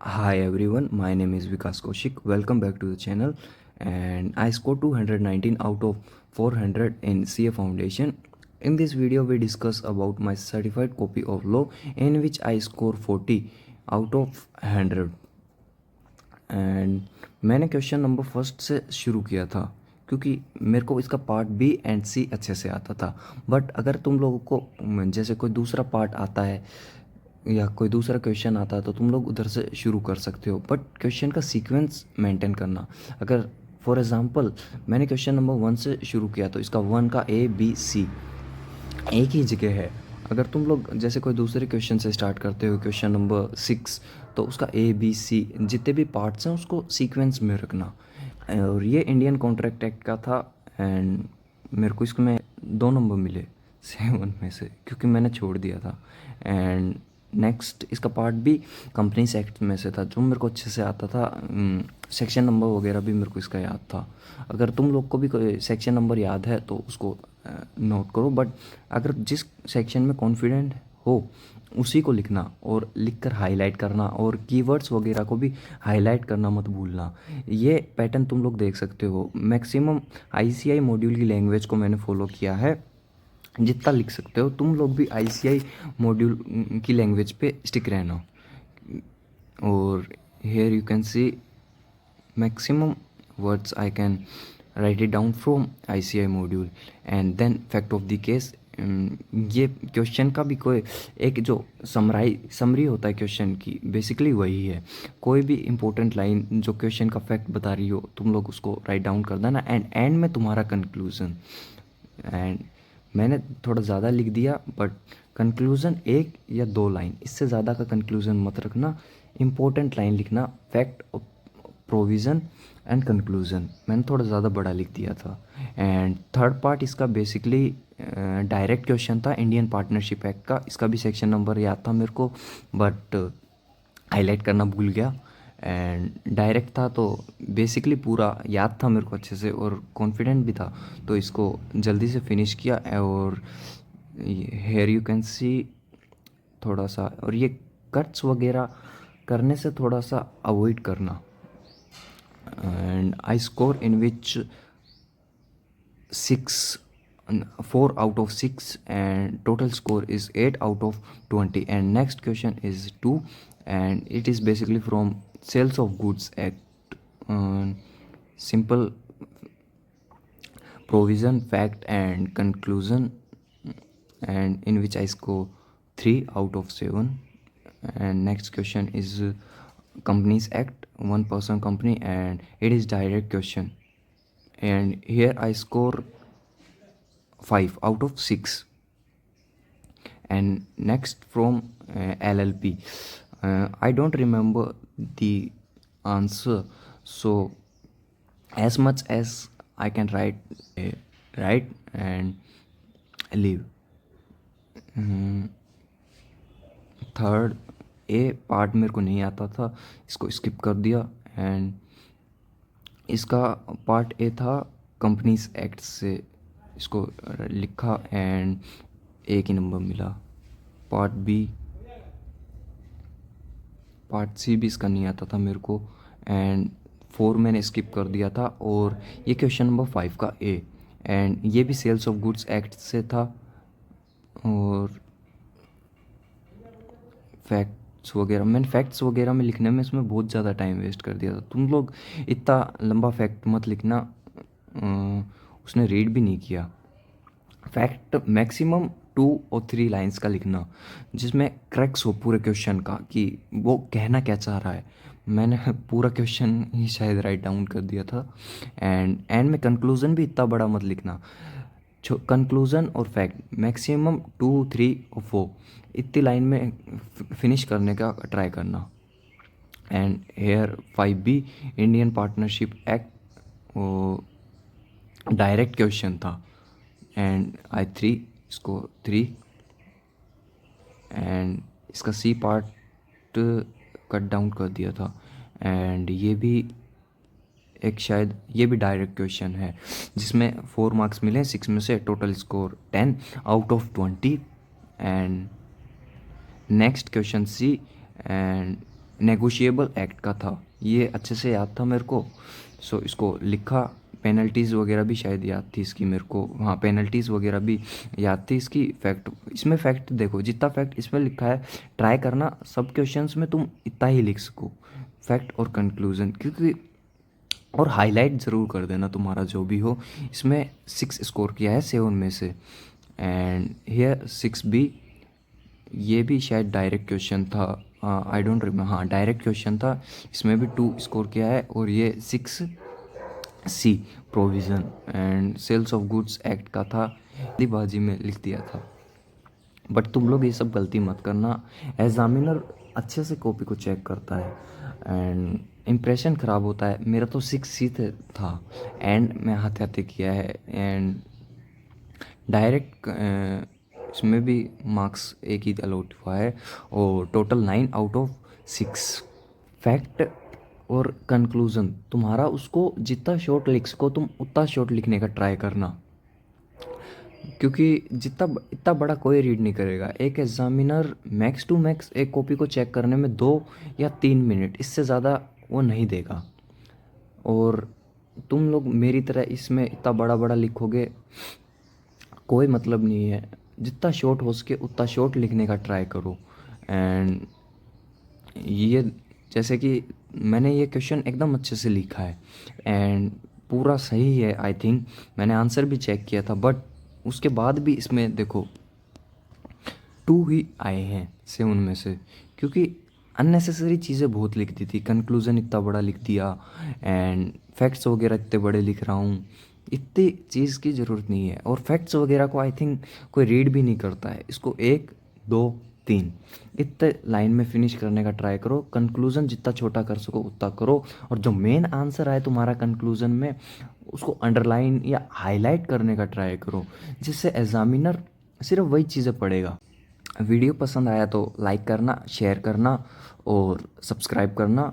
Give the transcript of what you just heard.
Hi everyone, my name is Vikas Kaushik. Welcome back to the channel. And I scored 219 out of 400 in CA Foundation. In this video, we discuss about my certified copy of law in which I score 40 out of 100. And मैंने question number first से शुरू किया था क्योंकि मेरे को इसका part B and सी अच्छे से आता था। बट अगर तुम लोगों को जैसे कोई दूसरा पार्ट आता है या कोई दूसरा क्वेश्चन आता है तो तुम लोग उधर से शुरू कर सकते हो, बट क्वेश्चन का सीक्वेंस मेंटेन करना। अगर फॉर एग्जांपल मैंने क्वेश्चन नंबर 1 से शुरू किया तो इसका 1 का ए बी सी एक ही जगह है। अगर तुम लोग जैसे कोई दूसरे क्वेश्चन से स्टार्ट करते हो क्वेश्चन नंबर 6 तो उसका ए बी सी जितने भी पार्ट्स हैं उसको सीक्वेंस में रखना। और ये इंडियन कॉन्ट्रैक्ट एक्ट का था एंड मेरे को इसमें 2 नंबर मिले 7 में से क्योंकि मैंने छोड़ दिया था। एंड नेक्स्ट इसका पार्ट भी कंपनीज एक्ट में से था जो मेरे को अच्छे से आता था। सेक्शन नंबर वगैरह भी मेरे को इसका याद था। अगर तुम लोग को भी कोई सेक्शन नंबर याद है तो उसको नोट करो, बट अगर जिस सेक्शन में कॉन्फिडेंट हो उसी को लिखना और लिखकर हाईलाइट करना, और कीवर्ड्स वगैरह को भी हाईलाइट करना मत भूलना। ये पैटर्न तुम लोग देख सकते हो। मैक्सिमम आईसीआई मॉड्यूल की लैंग्वेज को मैंने फॉलो किया है। जितना लिख सकते हो तुम लोग भी आईसीआई मॉड्यूल की लैंग्वेज पे स्टिक रहना। और here you can see maximum words I can write it down from ICI module and then fact of the case। ये क्वेश्चन का भी कोई एक जो समरी होता है क्वेश्चन की, बेसिकली वही है। कोई भी इंपॉर्टेंट लाइन जो क्वेश्चन का फैक्ट बता रही हो तुम लोग उसको राइट डाउन कर देना एंड एंड में तुम्हारा कंक्लूजन। एंड मैंने थोड़ा ज़्यादा लिख दिया, बट कंक्लूज़न 1 या 2 लाइन, इससे ज़्यादा का कंक्लूज़न मत रखना। इंपॉर्टेंट लाइन लिखना, फैक्ट, प्रोविज़न एंड कंक्लूज़न। मैंने थोड़ा ज़्यादा बड़ा लिख दिया था। एंड थर्ड पार्ट इसका बेसिकली डायरेक्ट क्वेश्चन था इंडियन पार्टनरशिप एक्ट का। इसका भी सेक्शन नंबर याद था मेरे को, बट हाईलाइट करना भूल गया। एंड डायरेक्ट था तो बेसिकली पूरा याद था मेरे को अच्छे से और कॉन्फिडेंट भी था, तो इसको जल्दी से फिनिश किया। और हेयर यू कैन सी थोड़ा सा, और ये कट्स वगैरह करने से थोड़ा सा अवॉइड करना। And I score in which 4 out of 6 and total score is 8 out of 20। And next question is 2 and it is basically from Sales of Goods Act। Simple provision, fact and conclusion, and in which I score 3 out of 7। And next question is Companies Act, one person company, and it is direct question, and here I score 5 out of 6। And next from LLP, I don't remember the answer, so as much as I can write and leave। Third A part मेरे को नहीं आता था, इसको skip कर दिया। And इसका part A था कंपनीज एक्ट से, इसको लिखा एंड एक ही नंबर मिला। पार्ट बी, पार्ट सी भी इसका नहीं आता था मेरे को, एंड 4 मैंने स्किप कर दिया था। और ये क्वेश्चन नंबर 5 का ए, एंड ये भी सेल्स ऑफ गुड्स एक्ट से था। और फैक्ट्स वगैरह, मैंने फैक्ट्स वगैरह में लिखने में इसमें बहुत ज़्यादा टाइम वेस्ट कर दिया था। तुम लोग इतना लंबा फैक्ट मत लिखना, उसने रीड भी नहीं किया। फैक्ट मैक्सिमम 2 और 3 लाइंस का लिखना जिसमें क्रैक्स हो पूरे क्वेश्चन का कि वो कहना क्या चाह रहा है। मैंने पूरा क्वेश्चन ही शायद राइट डाउन कर दिया था। एंड में कंक्लूज़न भी इतना बड़ा मत लिखना। कंक्लूज़न और फैक्ट मैक्सिमम 2 3 और 4 इतनी लाइन में फिनिश करने का ट्राई करना। And here 5B Indian Partnership Act direct question था, एंड आई 3 इसको 3। एंड इसका सी पार्ट कट डाउन कर दिया था। एंड ये भी एक शायद ये भी डायरेक्ट क्वेश्चन है जिसमें 4 मार्क्स मिले 6 में से, total score 10 out of 20। And next question C, and Negotiable Act का था, ये अच्छे से याद था मेरे को। सो इसको लिखा, पेनल्टीज़ वगैरह भी शायद याद थी इसकी मेरे को, हाँ पेनल्टीज़ वगैरह भी याद थी इसकी। फैक्ट, इसमें फैक्ट देखो, जितना फैक्ट इसमें लिखा है ट्राई करना सब क्वेश्चंस में तुम इतना ही लिख सको, फैक्ट और कंक्लूजन, क्योंकि और हाईलाइट ज़रूर कर देना तुम्हारा जो भी हो। इसमें 6 स्कोर किया है 7 में से। एंड हियर 6B, ये भी शायद डायरेक्ट क्वेश्चन था, आई डोंट रिमेम्बर, हाँ डायरेक्ट क्वेश्चन था, इसमें भी 2 स्कोर किया है। और ये 6C provision and Sales of Goods Act का था, बाजी में लिख दिया था। बट तुम लोग ये सब गलती मत करना, एग्जामिनर अच्छे से कॉपी को चेक करता है एंड इम्प्रेशन ख़राब होता है। मेरा तो 6C था एंड मैं हाथे हाथे किया है। एंड डायरेक्ट इसमें भी मार्क्स एक ही अलॉट हुआ है और टोटल 9/6। फैक्ट और कंक्लूज़न तुम्हारा, उसको जितना शॉर्ट लिख सको तुम उतना शॉर्ट लिखने का ट्राई करना, क्योंकि जितना इतना बड़ा कोई रीड नहीं करेगा। एक एग्जामिनर मैक्स टू मैक्स एक कॉपी को चेक करने में 2 या 3 मिनट, इससे ज़्यादा वो नहीं देगा। और तुम लोग मेरी तरह इसमें इतना बड़ा बड़ा लिखोगे, कोई मतलब नहीं है। जितना शॉर्ट हो सके उतना शॉर्ट लिखने का ट्राई करो। एंड ये जैसे कि मैंने ये क्वेश्चन एकदम अच्छे से लिखा है एंड पूरा सही है, आई थिंक मैंने आंसर भी चेक किया था। बट उसके बाद भी इसमें देखो 2 ही आए हैं 7 में से, क्योंकि अननेसेसरी चीज़ें बहुत लिख दी थी। कंक्लूज़न इतना बड़ा लिख दिया एंड फैक्ट्स वगैरह इतने बड़े लिख रहा हूँ, इतनी चीज़ की ज़रूरत नहीं है। और फैक्ट्स वगैरह को आई थिंक कोई रीड भी नहीं करता है, इसको 1 2 3 इतने लाइन में फिनिश करने का ट्राई करो। कंक्लूज़न जितना छोटा कर सको उतना करो, और जो मेन आंसर आए तुम्हारा कंक्लूज़न में उसको अंडरलाइन या हाईलाइट करने का ट्राई करो, जिससे एग्जामिनर सिर्फ वही चीज़ें पढ़ेगा। वीडियो पसंद आया तो लाइक करना, शेयर करना और सब्सक्राइब करना।